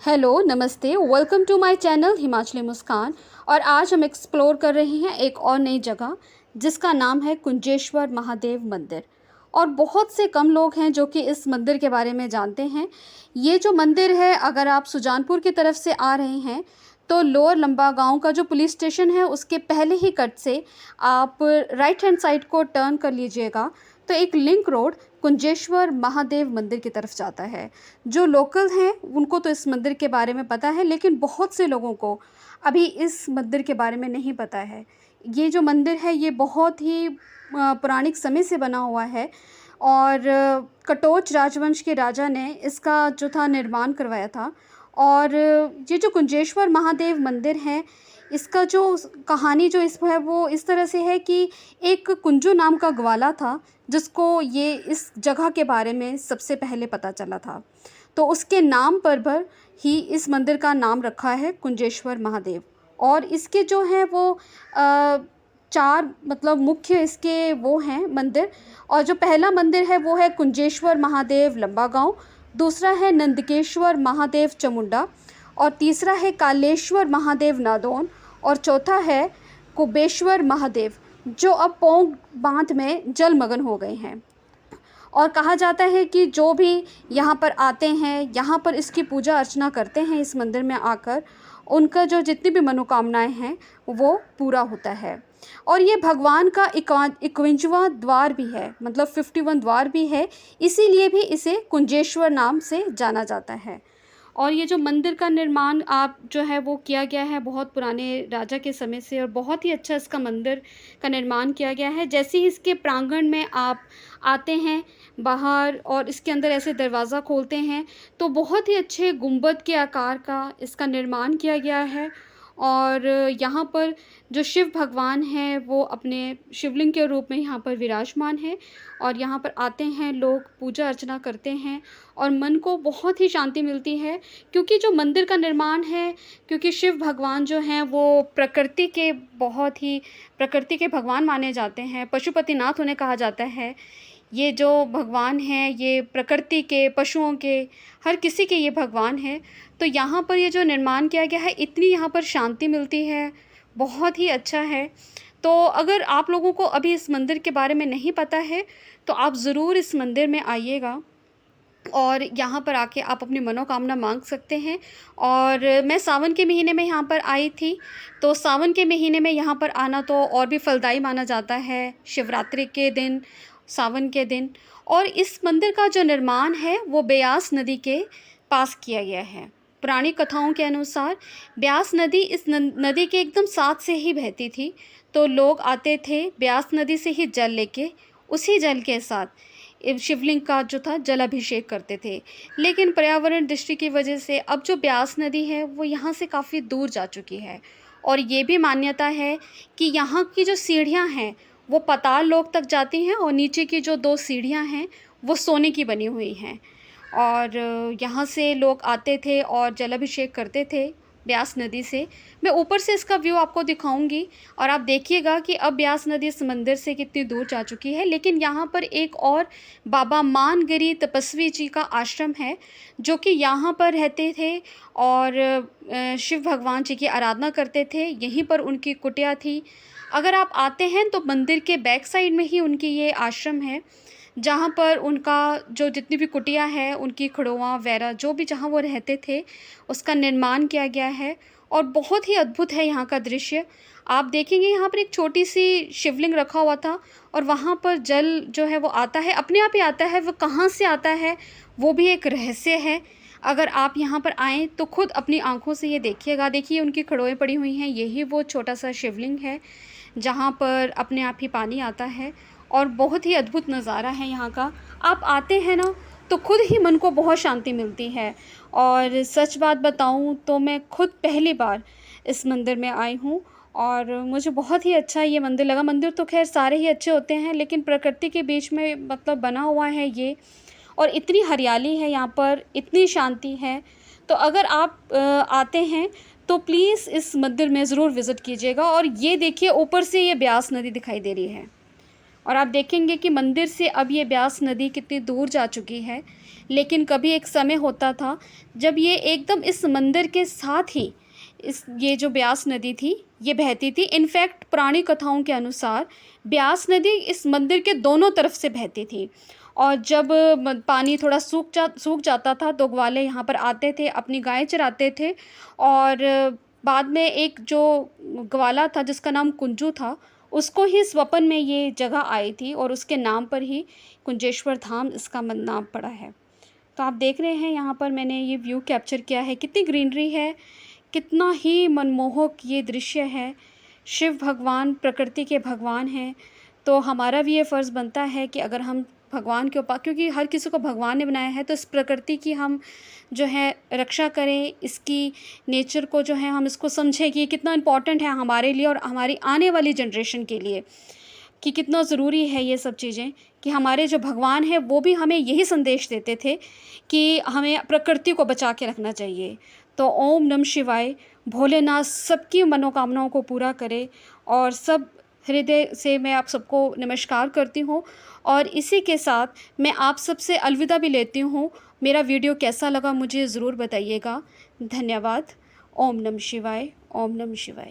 Hello, नमस्ते, welcome to my channel Himachali Muskan. और आज हम एक्सप्लोर कर रहे हैं एक और नई जगह जिसका नाम है कुंजेश्वर महादेव मंदिर। और बहुत से कम लोग हैं जो कि इस मंदिर के बारे में जानते हैं। ये जो मंदिर है, अगर आप सुजानपुर की तरफ से आ रहे हैं तो लोअर लंबा गांव का जो पुलिस स्टेशन है उसके पहले ही कट से आप राइट हैंड साइड को टर्न कर लीजिएगा तो एक लिंक रोड कुंजेश्वर महादेव मंदिर की तरफ जाता है। जो लोकल हैं उनको तो इस मंदिर के बारे में पता है, लेकिन बहुत से लोगों को अभी इस मंदिर के बारे में नहीं पता है। ये जो मंदिर है ये बहुत ही पौराणिक समय से बना हुआ है और कटोच राजवंश के राजा ने इसका जो था निर्माण करवाया था। और ये जो कुंजेश्वर महादेव मंदिर है, इसका जो कहानी जो इस है वो इस तरह से है कि एक कुंजू नाम का ग्वाला था जिसको ये इस जगह के बारे में सबसे पहले पता चला था। तो उसके नाम पर ही इस मंदिर का नाम रखा है कुंजेश्वर महादेव। और इसके जो हैं वो चार मतलब मुख्य इसके वो हैं मंदिर। और जो पहला मंदिर है वो है कुंजेश्वर महादेव लंबा गांव, दूसरा है नंदकेश्वर महादेव चमुंडा, और तीसरा है कालेश्वर महादेव नादौन, और चौथा है कुबेश्वर महादेव जो अब पौंग बांध में जलमग्न हो गए हैं। और कहा जाता है कि जो भी यहाँ पर आते हैं, यहाँ पर इसकी पूजा अर्चना करते हैं इस मंदिर में आकर, उनका जो जितनी भी मनोकामनाएं हैं वो पूरा होता है। और ये भगवान का 51वां द्वार भी है, मतलब 51 द्वार भी है, इसीलिए भी इसे कुंजेश्वर नाम से जाना जाता है। और ये जो मंदिर का निर्माण आप जो है वो किया गया है बहुत पुराने राजा के समय से, और बहुत ही अच्छा इसका मंदिर का निर्माण किया गया है। जैसे ही इसके प्रांगण में आप आते हैं बाहर और इसके अंदर ऐसे दरवाज़ा खोलते हैं तो बहुत ही अच्छे गुंबद के आकार का इसका निर्माण किया गया है। और यहाँ पर जो शिव भगवान हैं वो अपने शिवलिंग के रूप में यहाँ पर विराजमान हैं। और यहाँ पर आते हैं लोग, पूजा अर्चना करते हैं और मन को बहुत ही शांति मिलती है। क्योंकि जो मंदिर का निर्माण है, क्योंकि शिव भगवान जो हैं वो प्रकृति के बहुत ही प्रकृति के भगवान माने जाते हैं, पशुपतिनाथ उन्हें कहा जाता है। ये जो भगवान हैं ये प्रकृति के, पशुओं के, हर किसी के ये भगवान हैं। तो यहाँ पर ये जो निर्माण किया गया है, इतनी यहाँ पर शांति मिलती है, बहुत ही अच्छा है। तो अगर आप लोगों को अभी इस मंदिर के बारे में नहीं पता है तो आप ज़रूर इस मंदिर में आइएगा और यहाँ पर आके आप अपनी मनोकामना मांग सकते हैं। और मैं सावन के महीने में यहाँ पर आई थी, तो सावन के महीने में यहाँ पर आना तो और भी फलदायी माना जाता है, शिवरात्रि के दिन, सावन के दिन। और इस मंदिर का जो निर्माण है वो ब्यास नदी के पास किया गया है। पुरानी कथाओं के अनुसार ब्यास नदी इस नदी के एकदम साथ से ही बहती थी, तो लोग आते थे ब्यास नदी से ही जल लेके, उसी जल के साथ शिवलिंग का जो था जलाभिषेक करते थे। लेकिन पर्यावरण दृष्टि की वजह से अब जो ब्यास नदी है वो यहाँ से काफ़ी दूर जा चुकी है। और ये भी मान्यता है कि यहाँ की जो सीढ़ियाँ हैं वो पाताल लोक तक जाती हैं, और नीचे की जो 2 सीढ़ियाँ हैं वो सोने की बनी हुई हैं। और यहाँ से लोग आते थे और जलाभिषेक करते थे ब्यास नदी से। मैं ऊपर से इसका व्यू आपको दिखाऊंगी और आप देखिएगा कि अब ब्यास नदी इस मंदिर से कितनी दूर जा चुकी है। लेकिन यहाँ पर एक और बाबा मानगिरी तपस्वी जी का आश्रम है जो कि यहाँ पर रहते थे और शिव भगवान जी की आराधना करते थे। यहीं पर उनकी कुटिया थी। अगर आप आते हैं तो मंदिर के बैक साइड में ही उनकी ये आश्रम है, जहाँ पर उनका जो जितनी भी कुटिया है, उनकी खड़ोवा वगैरह जो भी जहाँ वो रहते थे उसका निर्माण किया गया है। और बहुत ही अद्भुत है यहाँ का दृश्य। आप देखेंगे यहाँ पर एक छोटी सी शिवलिंग रखा हुआ था और वहाँ पर जल जो है वो आता है, अपने आप ही आता है। वो कहाँ से आता है वो भी एक रहस्य है। अगर आप यहाँ पर आएँ तो खुद अपनी आँखों से ये देखिएगा। देखिए उनकी खड़ोएँ पड़ी हुई हैं, यही वो छोटा सा शिवलिंग है जहाँ पर अपने आप ही पानी आता है। और बहुत ही अद्भुत नज़ारा है यहाँ का। आप आते हैं ना तो खुद ही मन को बहुत शांति मिलती है। और सच बात बताऊँ तो मैं खुद पहली बार इस मंदिर में आई हूँ और मुझे बहुत ही अच्छा ये मंदिर लगा। मंदिर तो खैर सारे ही अच्छे होते हैं, लेकिन प्रकृति के बीच में मतलब बना हुआ है ये, और इतनी हरियाली है यहाँ पर, इतनी शांति है। तो अगर आप आते हैं तो प्लीज़ इस मंदिर में ज़रूर विज़िट कीजिएगा। और ये देखिए ऊपर से ये ब्यास नदी दिखाई दे रही है और आप देखेंगे कि मंदिर से अब ये ब्यास नदी कितनी दूर जा चुकी है। लेकिन कभी एक समय होता था जब ये एकदम इस मंदिर के साथ ही ये जो ब्यास नदी थी ये बहती थी। इनफैक्ट पुरानी कथाओं के अनुसार ब्यास नदी इस मंदिर के दोनों तरफ से बहती थी, और जब पानी थोड़ा सूख जाता था तो ग्वाले यहाँ पर आते थे, अपनी गायें चराते थे। और बाद में एक जो ग्वाला था जिसका नाम कुंजू था, उसको ही स्वप्न में ये जगह आई थी और उसके नाम पर ही कुंजेश्वर धाम इसका नाम पड़ा है। तो आप देख रहे हैं यहाँ पर मैंने ये व्यू कैप्चर किया है, कितनी ग्रीनरी है, कितना ही मनमोहक ये दृश्य है। शिव भगवान प्रकृति के भगवान हैं, तो हमारा भी ये फ़र्ज़ बनता है कि अगर हम भगवान के ऊपर, क्योंकि हर किसी को भगवान ने बनाया है, तो इस प्रकृति की हम जो है रक्षा करें, इसकी नेचर को जो है हम इसको समझें कि ये कितना इम्पोर्टेंट है हमारे लिए और हमारी आने वाली जनरेशन के लिए, कि कितना ज़रूरी है ये सब चीज़ें। कि हमारे जो भगवान हैं वो भी हमें यही संदेश देते थे कि हमें प्रकृति को बचा के रखना चाहिए। तो ओम नमः शिवाय। भोलेनाथ सबकी मनोकामनाओं को पूरा करे, और सब हृदय से मैं आप सबको नमस्कार करती हूँ। और इसी के साथ मैं आप सबसे अलविदा भी लेती हूँ। मेरा वीडियो कैसा लगा मुझे ज़रूर बताइएगा। धन्यवाद। ओम नमः शिवाय। ओम नमः शिवाय।